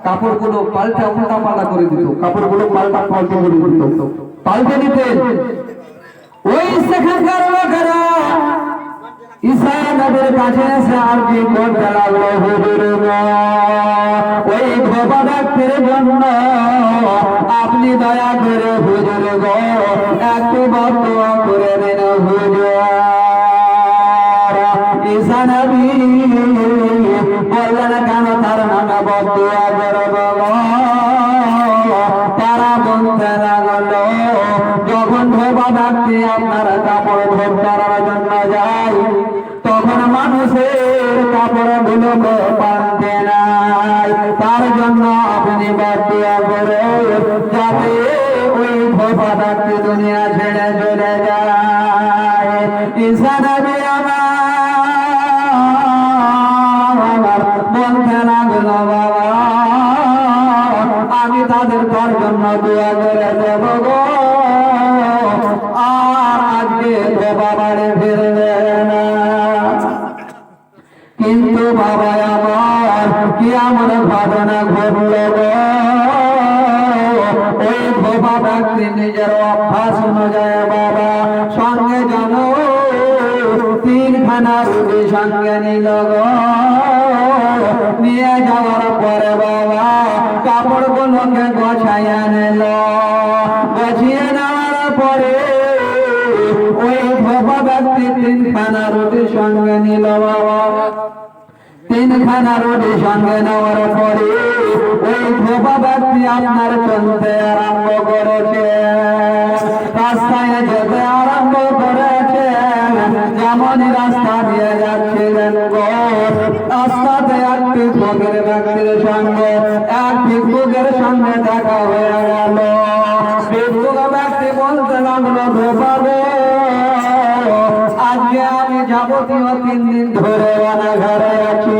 কাপড়গুলো পাল্টা উল্টা পাল্টা করে দিত, কাপড়গুলো পাল্টা পাল্টা করে দিত, পাল্টে দিতেন। ওই সেখানকার লোকেরা ঈসা নবীর কাছে এসে আর কি করতে লাগলো, হুজুর ওই ধোপা ব্যক্তির জন্য আপনি দয়া করে হুজুর গো একটু বদদোয়া করে দিন হুজুর। ঈসা নবী বললেন কেন তার নামে বদদোয়া করব? তারা বলতে লাগলো যখন ধোপা ব্যক্তি আপনার কাপড় ধোপ করার জন্য যায় তখন মানুষের কাপড় গুলোকে পাল্টে নাই, তার জন্য আপনি বদদোয়া করে যাতে ওই ধোপা ব্যক্তি দুনিয়া ছেড়ে চলে যায়। ঈসা নবী আমার বলতে লাগলো বাবা আমি তাদের তার জন্য দোয়া করে দেব গো, আর আজকে ধোপা বাড়ি ফিরবে না। কিন্তু বাবা আমার কি আমার ঘটনা ঘটল গো, ওই ধোপা ব্যক্তি নিজের অভ্যাস অনুযায়ী বাবা সঙ্গে জানো তিনখানা রুটি সঙ্গে নিল গো, নিয়ে যাওয়ার পরে বাবা কাপড় গুলোকে গোছাইয়া নিল, গোছিয়ে নেওয়ার পরে ওই ধোপা ব্যক্তি তিনখানা রুটি সঙ্গে নিল বাবা, তিনখানা রুটি সঙ্গে নেওয়ার পরে ওই ধোপা ব্যক্তি আপনার চলতে আরম্ভ করেছে, রাস্তায় যেতে আরম্ভ করেছে। যেমনই রাস্তা দিয়ে যাচ্ছিলেন গো রাস্তাতে এক ভিক্ষুকের ব্যক্তির সঙ্গে এক ভিক্ষুকের সঙ্গে দেখা হয়ে গেল। ভিক্ষুক ব্যক্তি বলতে লাগলো ধোপা গো আজকে আমি যাবতীয় 3 দিন ধরে অনাঘারে আছি,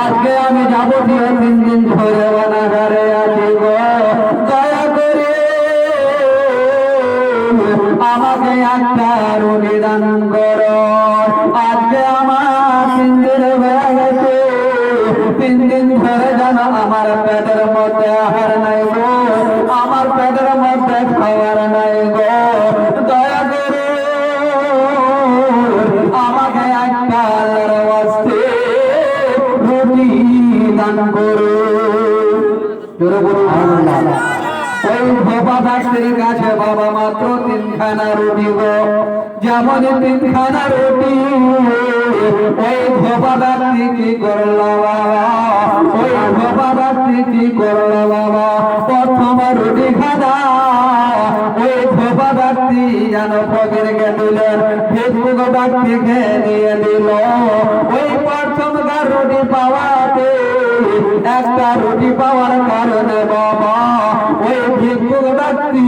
আজকে আমি যাবতীয় 3 দিন ধরে অনাঘারে আছি গো, দয়া করে আমাকে একটা রুটি দান করো। আজকে আমার 3 দিন হয়ে গেছে, 3 দিন ধরে যেন আমার পেটের মধ্যে আহার নাই গো, আমার পেটের মধ্যে খাবার নাই গো, দয়া করে আমাকে একটা আল্লাহর ওয়াস্তে রুটি দান করো। জোরে বলুন সুবহানাল্লাহ। ওই ধোপা ব্যক্তির কাছে বাবা মাত্র 3খানা রুটি গো, যেমন 3খানা রুটি ওই ধোপা ব্যক্তি কি করলো বাবা, ওই ধোপা ব্যক্তি কি করলো বাবা, প্রথম রুটি খানা ওই ধোপা ব্যক্তি যেন ফকিরকে দিলেন, ভিক্ষুক ব্যক্তিকে দিয়ে দিল। ওই প্রথমকার রুটি পাওয়াতে একটা রুটি পাওয়ার কারণে বাবা ওই ভিক্ষুক ব্যক্তি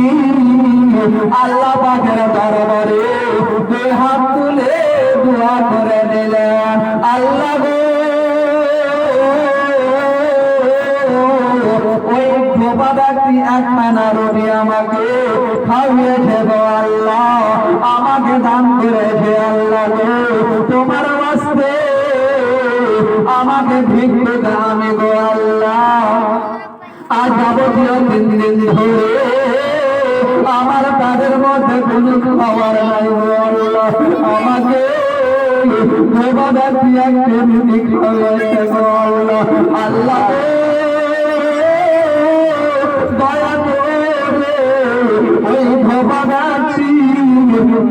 আল্লাহ পাকের দরবারে 2 হাত তুলে দোয়া করে দিলেন, আল্লাহ গো ওই ধোপা ব্যক্তি 1খানা রুটি আমাকে খাইয়েছে গো আল্লাহ, আমাকে দান করেছে আল্লাহ গো, তোমার ওয়াস্তে আমাকে ভিক্ষুক আমি গো আল্লাহ আজ যাবতীয় 3 দিন ধরে আমার তাদের মধ্যে কোনো খাবার নাই গো আল্লাহ, আমাকে ধোপা ব্যক্তি একটা রুটি খাইয়েছে গো আল্লাহ, আল্লাহ দয়া করে ওই ধোপা ব্যক্তি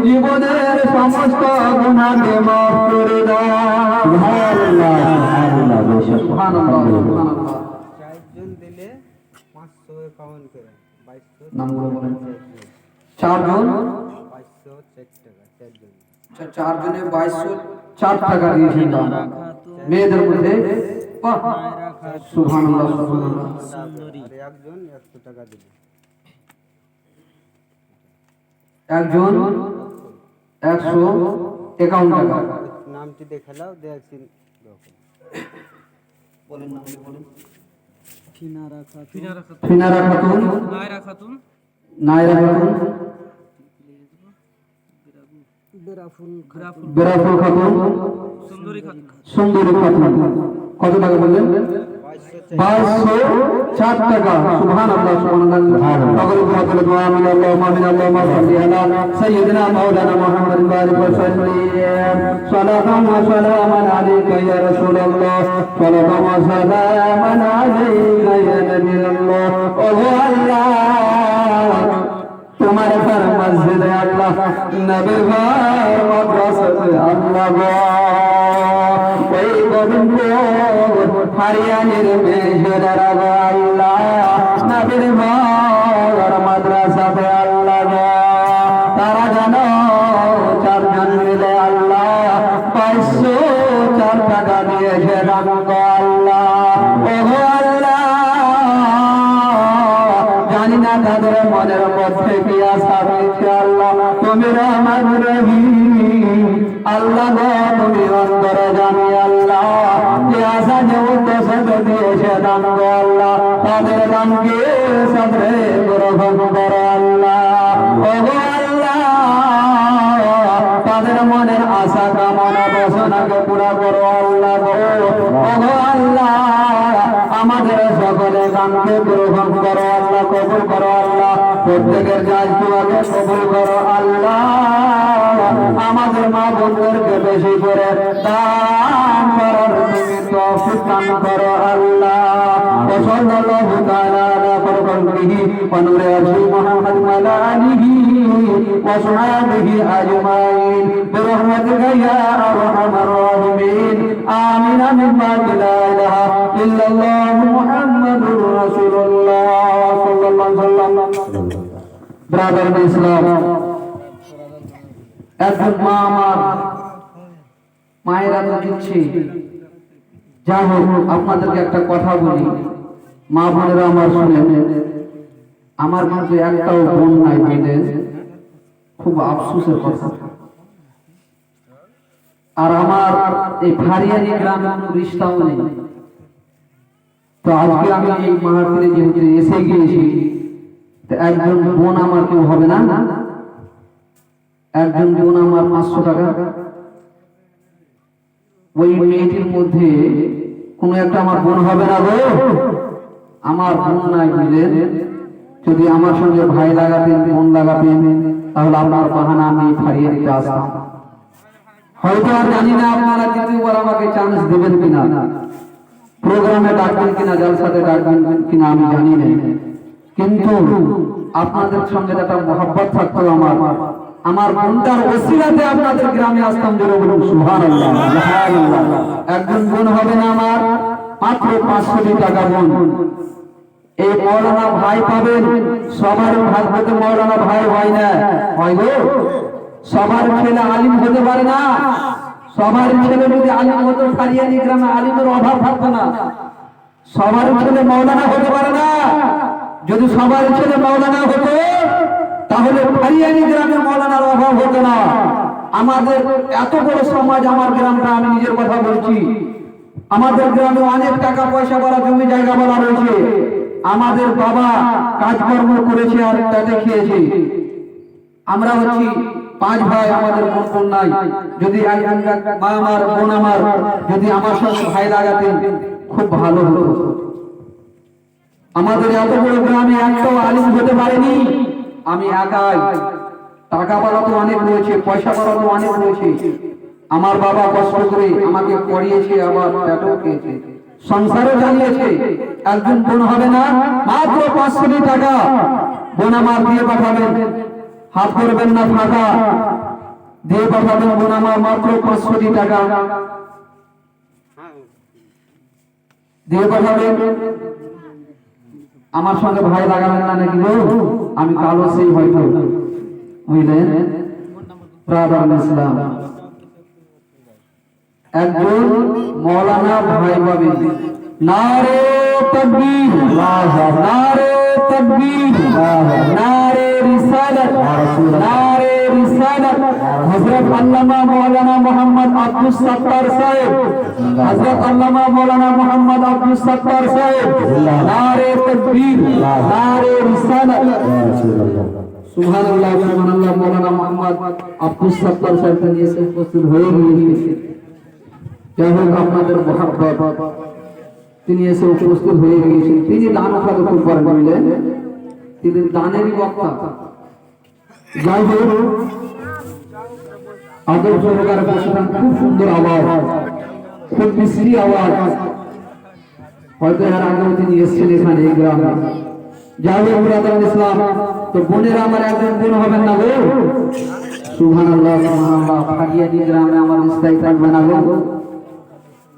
জীবনের সমস্ত গুনাহকে মাফ করে দাও। সুবহানাল্লাহ সুবহানাল্লাহ সুবহানাল্লাহ। 4 জন দিলে 500 একাউন্ট করে 2200 নামগুলো বলেন। 4 জন 2204 টাকা 4 জন 4 জনে 2204 টাকা দিয়েছেন দান মেয়েদের মধ্যে। বাহ সুবহানাল্লাহ সুবহানাল্লাহ। আর একজন 100 টাকা দিল, একজন 151 টাকা। নামটি দেখালাও দেখছি বলেন নামটি বলেন। ফিনারা খাতুন, ফিনারা খাতুন, নায়রা খাতুন, নায়রা খাতুন, বেরাফুল খাতুন, সুন্দরী খাতুন। কত টাকা বললেন? 2204 টাকা। সুবহানাল্লাহ, সুবহানাল্লাহ। সকলে দোয়া করে দোয়া আমিন আল্লাহুম্মা আমিন আল্লাহুম্মা সাল্লি আলা সাইয়্যিদিনা মাওলানা মুহাম্মাদ ওয়া আলিহি ওয়া সাল্লিম। সালাতান ওয়া সালামান আলাইকা ইয়া রাসূলুল্লাহ, সালাতান ওয়া সালামান আলাইকা ইয়া নবিয়াল্লাহ। ও আল্লাহ, তোমার ঘর মসজিদে আল্লাহ, নবীর ঘর মাদ্রাসাতে আল্লাহ গো, ওই গোবিন্দ হারিয়ানের মেহেরা গো আল্লাহ, নবীর ঘর মাদ্রাসাতে আল্লাহ গো, তারা জানো 4 জন মিলে আল্লাহ 504 টাকা দিয়েছে দান গো আল্লাহ। ও আল্লাহ, জানি না তাদের মনের মধ্যে কি আশা রয়েছে আল্লাহ, তুমি রহমান রহিম আল্লাহ গো, তুমি অন্তরে জানি আল্লাহ, কি আশা যে উদ্দেশ্য দিয়েছে দান গো আল্লাহ, তাদের দানকে সাদরে গ্রহণ করো আল্লাহ। ও গো আল্লাহ, তাদের মনের আশা কামনা বাসনাকে পুরা করো আল্লাহ গো। ও গো আল্লাহ, আমাদের সকলে গানকে গ্রহণ করো আল্লাহ, কবুল করো আল্লাহ, প্রত্যেকের জায়গাকে কবুল করো আল্লাহ, আমাদের মা বোনদেরকে বেশি করে দান করার তুমি তৌফিক দান করো আল্লাহ। সাল্লাল্লাহু তাআলা আলা খালিহি ওয়া নূরি আরশি মুহাম্মদ ওয়া আলা আলিহি ওয়া সাহবিহি আজমাইন বিরহমাতিকা ইয়া আরহামার রাহিমিন। আমিন আমিন। লা ইলাহা ইল্লাল্লাহ মুহাম্মাদুর রাসূলুল্লাহ সাল্লাল্লাহু আলাইহি ওয়াসাল্লাম। ব্রাদার ইন ইসলাম, একজন মা আমার মায়েরা তো দিচ্ছে, যাই হোক আপনাদেরকে একটা কথা বলি, মা বোনেরা আমার শুনে, আমার কিন্তু একটাও বোন নাই বুঝলেন, খুব আফসোসের কথা। আর আমার এই ফারিয়ানি গ্রামে কোনো রিশতাও নেই। তো আজকে আমি এই মাহফিলে যেহেতু এসে গিয়েছি, তো একজন বোন আমার কেউ হবে না? একজন বোন আমার 500 টাকা, ওই মেয়েটির মধ্যে কোনো একটা আমার বোন হবে না গো? আমার বোন নাই বুঝলেন, যদি আমার সঙ্গে ভাই লাগাতেন, বোন লাগাতেন, তাহলে আপনার বাহানা আমি ফারিয়ে দিতে আসতাম। হয়তো আর জানি না আপনারা দ্বিতীয়বার আমাকে চান্স দেবেন কিনা, প্রোগ্রামে ডাকবেন কিনা, জলসাতে ডাকবেন কিনা আমি জানি না, কিন্তু আপনাদের সঙ্গে একটা মহব্বত থাকতো আমার বোনটার ওসিলাতে আপনাদের গ্রামে আসতাম। জোরে বলুন সুবহানাল্লাহ, সুবহানাল্লাহ। একজন বোন হবে না আমার, মাত্র 500 টাকা বোন। এই মৌলানা ভাই পাবেন, সবার ভাগ্যতে মৌলানা ভাই হয় না, হয় গো? সবার ছেলে আলিম হতে পারে না, সবার ছেলে যদি আলিম হতো ফারিয়ানি গ্রামে আলিমের অভাব থাকতো না। সবার ছেলে মৌলানা হতে পারে না, যদি সবার ছেলে মৌলানা হতো তাহলে ফারিয়ানি গ্রামে মৌলানার অভাব হতো না। আমাদের এত বড় সমাজ, আমার গ্রামটা, আমি নিজের কথা বলছি, আমাদের গ্রামে অনেক টাকা পয়সা বলা, জমি জায়গা বলা রয়েছে। আমাদের বাবা কাজকর্ম করেছে আর পেটে খেয়েছে। আমরা হচ্ছি 5 ভাই, আমাদের বোন নাই। যদি মা আমার, বোন আমার যদি আমার সঙ্গে ভাই লাগাতেন খুব ভালো হতো। আমাদের এত বড় গ্রামে একটাও আলিম হতে পারেনি, আমি একাই। টাকা বলা তো অনেক রয়েছে, পয়সা বলা তো অনেক রয়েছে। আমার বাবা কষ্ট করে আমাকে পড়িয়েছে, আবার পেটও খেয়েছে, সংসারও চালিয়েছে। একজন বোন হবে না, মাত্র 500 টাকা বোন আমার দিয়ে পাঠাবেন, হাত করবেন না ফাঁকা, দিয়ে পাঠাবেন বোন আমার, মাত্র 500 টাকা দিয়ে পাঠাবেন। আমার সঙ্গে ভাই লাগাবেন না নাকি গো? আমি কালো সেই হয়তো, বুঝলেন? ব্রাদার ইসলাম, একজন মৌলানা ভাই পাবেন। নারে তাকবীর, নারে তাকবীর, নারে রিসালাত, নারে রিসালাত। হযরত আল্লামা মাওলানা মুহাম্মদ আব্দুস সাত্তার সাহেব, হযরত আল্লামা মাওলানা মুহাম্মদ আব্দুস সাত্তার সাহেব, নারে তাকবীর, নারে রিসালাত। সুবহানাল্লাহ সুবহানাল্লাহ। মৌলানা মোহাম্মদ আব্দুস সাত্তার সাহেব নিয়ে এসে উপস্থিত হয়ে গিয়েছেন। যাই হোক আপনাদের মহাব্বত, তিনি এসে উপস্থিত হয়ে গিয়েছেন। তিনি দান খাতে খুব করেন, বুঝলেন, তিনি দানেরই বক্তা। যাই হোক আদর সহকারে বসেছেন, খুব সুন্দর আওয়াজ, খুব মিষ্টি আওয়াজ। হয়তো এর আগেও তিনি এসেছেন এখানে এই গ্রামে। যাই হোক ব্রাদার ইসলাম, তো বোনেরা আমার একজন বোন হবেন না গো? সুবহানাল্লাহ সুবহানাল্লাহ। ফারিয়াদি গ্রামে আমার স্থায়ী থাকবে না গো?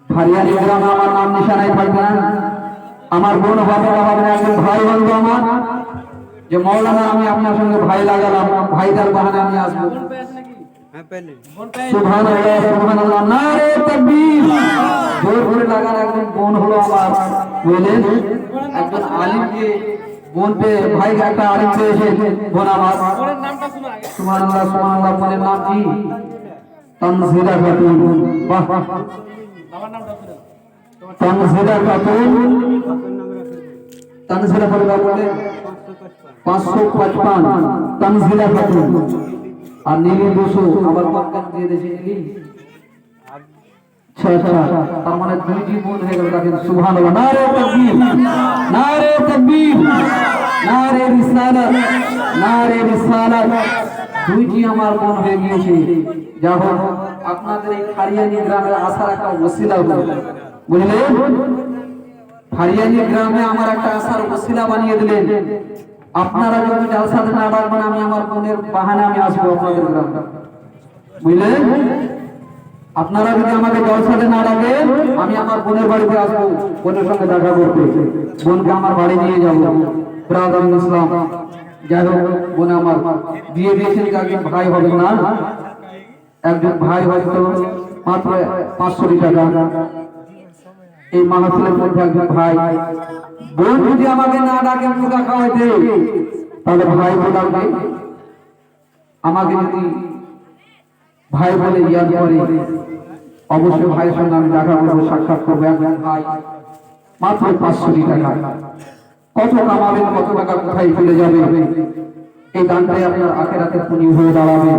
ফারিয়াদি গ্রামে আমার নাম নিশানায় থাকবে না? আমার বোন হবে না, হবে না, একজন ভাই বলবো আমার যে মৌলানা আমি আপনার সঙ্গে ভাই লাগালাম, ভাইদার বাহানে আমি আসবো। হ্যাঁ পেলে সুবহানাল্লাহ সুবহানাল্লাহ। নারে তাকবীর। জোর করে লাগান, একজন বোন হলো আমার, বুঝলেন, একজন আলিমকে বোন পেয়ে, ভাই একটা আলিম পেয়েছে বোন আমার। সুবহানাল্লাহ সুবহানাল্লাহ। বোনের নাম কি? তানজিলা খাতুন। বাহ, তানজিলা খাতুন। তানজিলা খাতুন বলে 555 তানজিলা খাতুন। আর নীলি 200 আবার কত দিয়ে দিয়েছে নীলি? তার মানে দুইটি বোন হয়ে গেল। দেখেন সুবহানাল্লাহ। নারে তাকবীর, নারে তাকবীর, নারে রিসালাত, নারে রিসালাত। দুইটি আমার বোন হয়ে গিয়েছে। যা হোক আপনাদের এই ফারিয়ানি গ্রামে আসার একটা ওসিলা হলো, বুঝলেন, ফারিয়ানি গ্রামে আমার একটা আসার ওসিলা বানিয়ে দিলেন। আপনারা যদি জালসাতে না ডাকবেন, আমি আমার বোনের বাহানে আমি আসবো আপনাদের গ্রামে, বুঝলেন। আপনারা যদি আমাকে জলসাতে না ডাকেন, আমি আমার বোনের বাড়িতে আসবো, বোনের সঙ্গে দেখা করতে, বোনকে আমার বাড়ি নিয়ে যাবো। ব্রাদার ইসলাম, যাই হোক বোন আমার বিয়ে দিয়েছেন, একজন ভাই হবে না, একজন ভাই হয়তো মাত্র 500 টাকা। এই মাহফিলের মধ্যে একজন ভাই, বোন যদি আমাকে না ডাকে মুখা খাওয়াইতে, তাহলে ভাই বলবে, আমাকে যদি ভাই বলে ইয়াদ করে, অবশ্যই ভাইয়ের সঙ্গে আমি দেখা করবো, সাক্ষাৎ করবো। একজন ভাই মাত্র 500 টাকা, কত কামাবেন, কত টাকা কোথায় ফেলে যাবে? এই দানটাই আপনার আখিরাতের পুঁজি হয়ে দাঁড়াবে।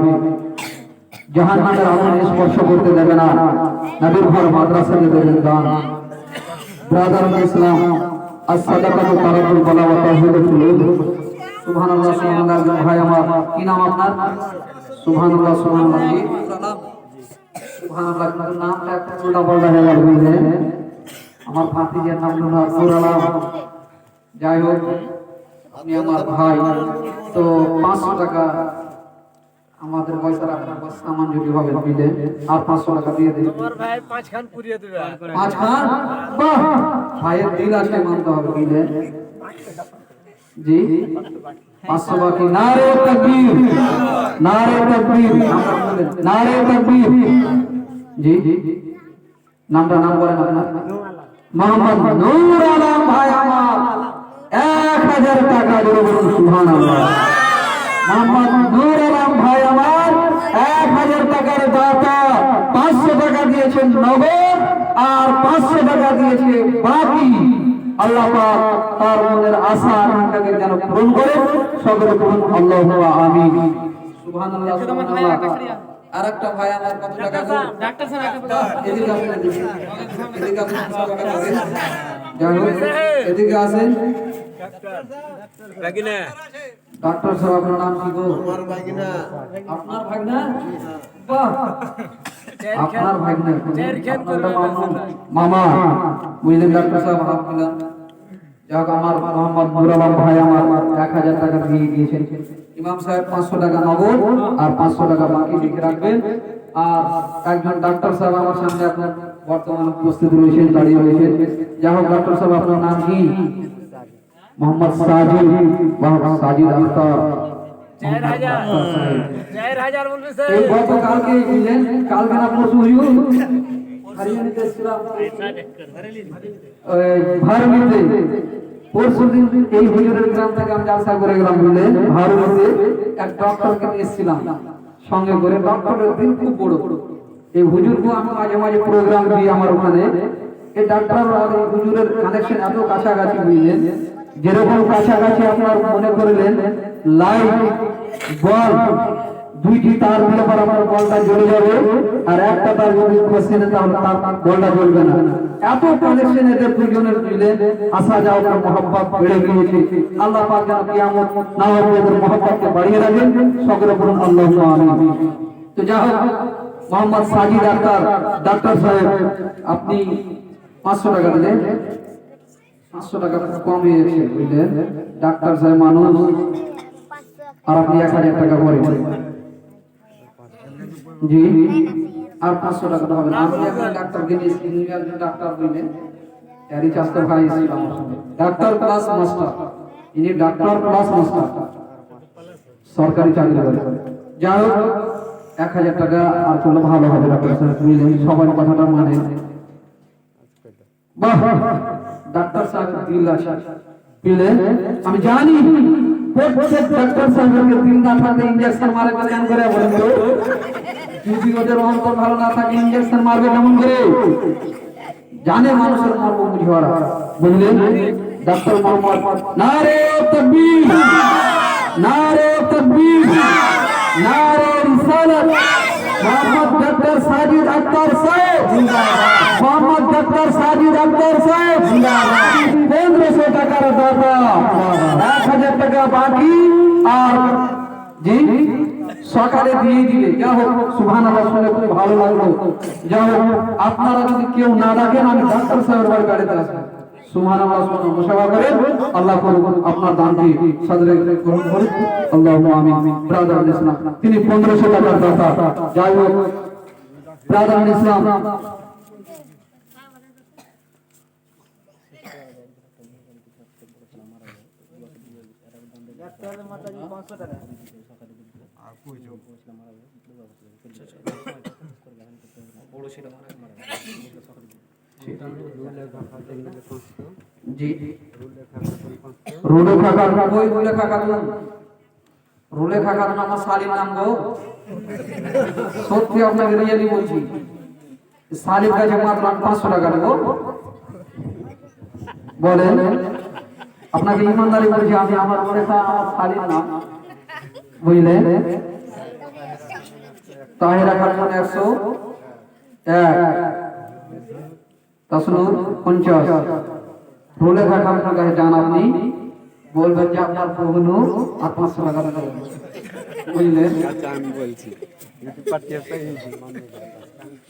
জাহান্নামের আগুন স্পর্শ করতে দেবে না। নবীর ঘর মাদ্রাসাতে দেবেন দান। ব্রাদার ইসলাম, as-সাদাকাতু তারাকুল বালা ওয়া তাহিদাতুল উদ। সুবহানাল্লাহ সুবহানাল্লাহ। একজন ভাই আমার, কি নাম আপনার? সুবহানাল্লাহ সুবহানাল্লাহ। জি সুবহানাল্লাহ। কিন্তু নামটা একটু উল্টা পাল্টা হয়ে গেল, বুঝলেন, আমার ভাতিজার নাম হলো নূর আলম। যাই হোক আপনি আমার ভাই, তো 500 টাকা আমাদের পয়সা রাখার পর সামান যদি হবে দিলে আর 500 টাকা দিয়ে দিন। তোমার ভাই 5 খান পুরিয়ে দিবে। 5 খান? বাহ, ভাইয়ের দিল আছে, মানতে হবে, দিলে জি 500 বাকি। নারে তাকবীর, নারে তাকবীর, নারে তাকবীর। জি নামটা নাম বলেন আপনার? মোহাম্মদ নূর আলম ভাই আমার 1000 টাকা দিয়ে বলুন সুবহানাল্লাহ। মোহাম্মদ নূর আলম ভাই আমার 1000 টাকার দাতা। 500 টাকা দিয়েছেন নগদ, আর 500 টাকা দিয়েছে বাকি। আল্লাহ পাক তার মনের আশা আকাঙ্ক্ষাকে যেন পূরণ করে, সকলে পূরণ আল্লাহুম্মা আমিন। সুবহানাল্লাহ সুবহানাল্লাহ। আরেকটা ভাই আমার কত টাকা দেন? ডাক্তার স্যার এদিকে আসেন, এদিকে আসেন, যাই হোক এদিকে আসেন। ভাগিনা, ডাক্তার সাহেব আপনার নাম কি গো? আমার ভাগিনা। আপনার ভাগনা? বাহ, আপনার ভাগনা, মামা, বুঝলেন ডাক্তার সাহেব আলহামদুলিল্লাহ। যাক আমার মোহাম্মদ নূর আলম ভাই আমার 1000 টাকা দিয়ে দিয়েছেন। ইমাম সাহেব 500 টাকা নগদ আর 500 টাকা বাকি লিখে রাখবেন। আর একজন ডাক্তার সাহেব আমার সামনে আপনার বর্তমানে উপস্থিত রয়েছেন, দাঁড়িয়ে রয়েছেন। যাই হোক ডাক্তার সাহেব আপনার নাম কি? মোহাম্মদ সাজিদ। বাহ, সাজিদ আখতার। 4000 বলবে স্যার। এই গতকালকে বুঝলেন, কালকে না পরশু হুজুর হরিয়ানাতে ছিলাম, ভারমিতে পরশু দিন এই হুজুরের গ্রাম থেকে আমি জালসা করে গেলাম, বুঝলেন, ভারমিতে এক ডক্টরকে এসেছিলাম সঙ্গে করে। ডক্টরের দিন খুব বড়, এই হুজুরকে আমি মাঝে মাঝে প্রোগ্রাম দিই আমার ওখানে। এই ডাক্তার আর এই হুজুরের কানেকশন এত কাছাকাছি, বুঝলেন, যেরকম কাছাকাছি আপনার মনে করলেন লাইট বল দুইটি তার দিলে পর আমার বলটা জ্বলে যাবে, আর একটা তার যদি খসে না তাহলে তার বলটা জ্বলবে না। এত কানেকশন এদের দুজনের মিলে আসা যাওয়া মহব্বত বেড়ে গিয়েছে। আল্লাহ পাক যেন কিয়ামত না হবে এদের মহব্বতকে বাড়িয়ে রাখেন। সকলে বলুন আল্লাহুম্মা আমিন। তো যা হোক, মোহাম্মদ সাজিদ আক্তার ডাক্তার সাহেব, আপনি 500 টাকা দিলেন। 500 টাকা কম হয়ে যাচ্ছে বুঝলেন, ডাক্তার সাহেব মানুষ, আর আপনি 1000 টাকা করে জি, আর 500 টাকা তো হবে না। আপনি একজন ডাক্তারকে নিয়ে একজন ডাক্তার বুঝলেন, এরই চাস্ত ভাই ছিল আমার সঙ্গে, ডাক্তার প্লাস মাস্টার, ইনি ডাক্তার প্লাস মাস্টার, সরকারি চাকরি করে। যাই হোক 1000 টাকা আর করলে ভালো হবে ডাক্তার সাহেব বুঝলেন, সবার কথাটা মানে। বাহ, ডাক্তার সাহেব দিল আছে বুঝলেন। আমি জানি প্রত্যেক ডাক্তার সাহেবকে 3 দাঁতে ইনজেকশন মারে কেন করে বলেন তো? যদি ওদের অন্তর ভালো না থাকে ইনজেকশন মারবে কেমন করে? জানে মানুষের মর্ম বুঝিওয়ারা বুঝলেন। ডাক্তার মোহাম্মদ নারে তাকবীর, নারে তাকবীর, নারে রিসালাত। মোহাম্মদ ডাক্তার সাজিদ আক্তার সাহেব জিন্দাবাদ, মোহাম্মদ ডাক্তার সাজিদ আক্তার সাহেব জিন্দাবাদ। 1500 টাকার দাতা, 1000 টাকা বাকি, আর জি সকালে দিয়ে দিলে। যা হোক সুবহানাল্লাহ, শুনে খুব ভালো লাগলো। যা হোক আপনারা যদি কেউ না ডাকেন আমি ডাক্তার সাহেবের বাড়ি গাড়িতে আসবো। সুবহানাল্লাহ, শুনে মুসাফা করেন। আল্লাহ করুন আপনার দানকে সাদরে গ্রহণ করুন। আল্লাহুম্মা আমিন। ব্রাদার ইসলাম তিনি 1500 টাকার দাতা। যাই হোক ব্রাদার ইসলাম জি রুলে খাকা, কই রুলে খাকা? রুলে খাকা তো আমার শালীর নাম গো, সত্যি আপনাকে রিয়েলি বলছি। শালীর কাছে মাত্র 500 টাকা দেবো। বলেন, আপনাকে ইমানদারি বলছি, আমি আমার রুলে খাকা আমার শালীর নাম বুঝলেন। তাহেরা খাতুন 101, তাসনুর 50। রুলে খাকা আপনার কাছে যান, আপনি বলবেন যে আপনার প্রভু আর 500 টাকা দেবেন বুঝলেন। আমি বলছি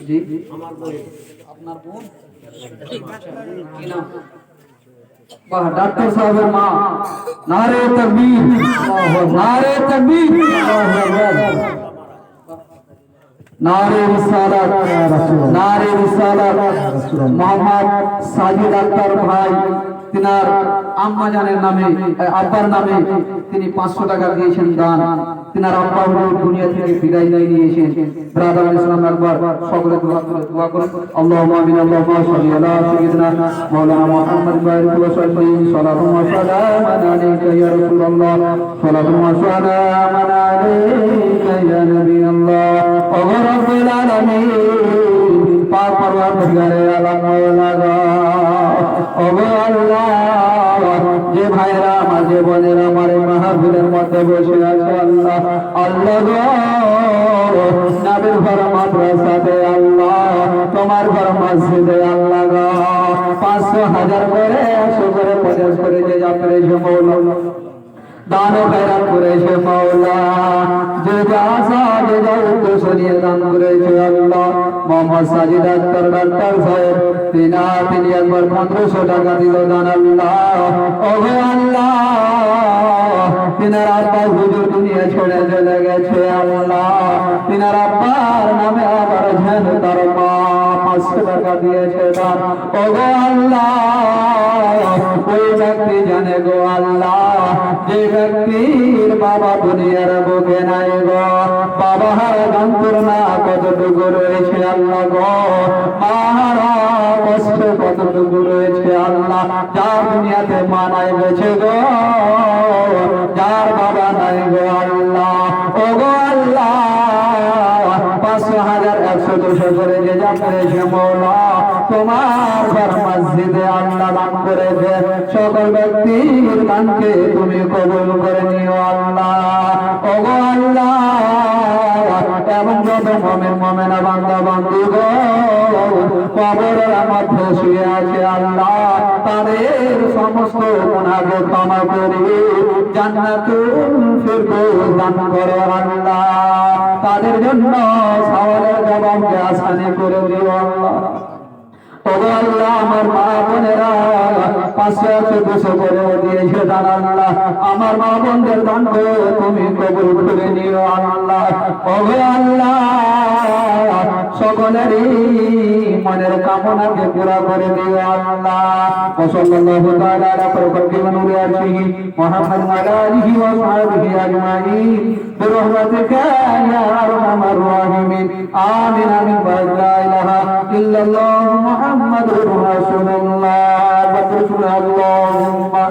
জি আমার বোন, আপনার বোন কি নাম? বাহ, ডাক্তার সাহেবের মা। নারে তাকবীর, নারে তাকবীর, নারে রিসালাত, নারে রিসালাত। মোহাম্মদ সাজিদ আক্তার ভাই, তিনার আম্মা জানের নামে, আব্বার নামে তিনি 500 টাকা দিয়েছেন দান। তিনার আব্বা হলো দুনিয়া থেকে বিদায় নিয়েছেন। ব্রাদার ইসলাম একবার সকলে দোয়া করুন। আল্লাহুম্মা আমিন। আল্লাহুম্মা সাল্লি আলা সাইয়্যিদিনা মাওলানা মুহাম্মদ ওয়া সাল্লিম। সালাতু ওয়া সালামান আলাইকা ইয়া রাসূলুল্লাহ, সালাতু ওয়া সালামান আলাইকা ইয়া নবিয়াল্লাহ। ও রাব্বুল আলামিন, পাক পরওয়ারদিগারে আলম মাওলানা, ও আল্লাহ, যে ভাইরা আমার, যে বোনেরা আমার এই মাহফিলের মধ্যে বসে আছে আল্লাহ, আল্লাহ গো, নবীর ঘর মাদ্রাসাতে আল্লাহ, তোমার ঘর মসজিদে আল্লাহ গো, 500 1000 করে 100 করে 50 করে যে যা পেরেছে মৌলা, দান খয়রাত করেছে মৌলা, যে যা আশা যে যা উদ্দেশ্য নিয়ে দান করেছে আল্লাহ। মোহাম্মদ সাজিদ আক্তার ডাক্তার সাহেব তিনি একবার 1500 টাকা দিল দান আল্লাহ। ওহে আল্লাহ, তিনার আব্বা হুজুর দুনিয়া ছেড়ে চলে গেছে আল্লাহ, তিনার আব্বার নামে আবার যেন তার মা 500 টাকা দিয়েছে দান। ওগো আল্লাহ, ওই ব্যক্তি জানে গো আল্লাহ, যে ব্যক্তির বাবা দুনিয়ার বুকে নাই গো, বাবা হার যন্ত্রণা কতটুকু রয়েছে আল্লাহ গো, মারা কষ্ট কতটুকু রয়েছে আল্লাহ, যার দুনিয়াতে মা নাই গেছে গো, যার বাবা নাই গো আল্লাহ। ও গো আল্লাহ, 500 1000 100 200 করে যে যা পেরেছে মৌলা, তোমার ঘর মসজিদে আল্লাহ আল্লাহ দান করেছে সকল ব্যক্তির দানকে তুমি কবুল করে নিও আল্লাহ। ওগো আল্লাহ, এবং যত মুমিন মুমিনা বান্দা বান্দীগণ কবরের মধ্যে শুয়ে আছে আল্লাহ, তাদের সমস্ত গুনাহকে ক্ষমা করে জান্নাতুল ফিরদৌস দান করো আল্লাহ। তাদের জন্য সওয়ালের জবাবকে আসানি করে দিও আল্লাহ। ওগো আল্লাহ, আমার মা বোনেরা পাশে আছে দুশো করে দিয়েছে দান আল্লাহ, আমার মা বোনদের দানকে তুমি কবুল করে নিও আল্লাহ। ওগো আল্লাহ, সকলেরই মনের কামনাকে পুরা করে দিও আল্লাহ। সাল্লাল্লাহু তাআলা আলা খলকি ওয়া নূরি আরশিহি মুহাম্মদ ওয়া আলা আলিহি ওয়া সাহবিহি আজমাইন বিরহমাতিকা ইয়া আরহামার রাহিমিন। আমিন আমিন। লা ইলাহা ইল্লাল্লাহ মুহাম্মাদুর রাসূলুল্লাহ। আল্লাহুম্মা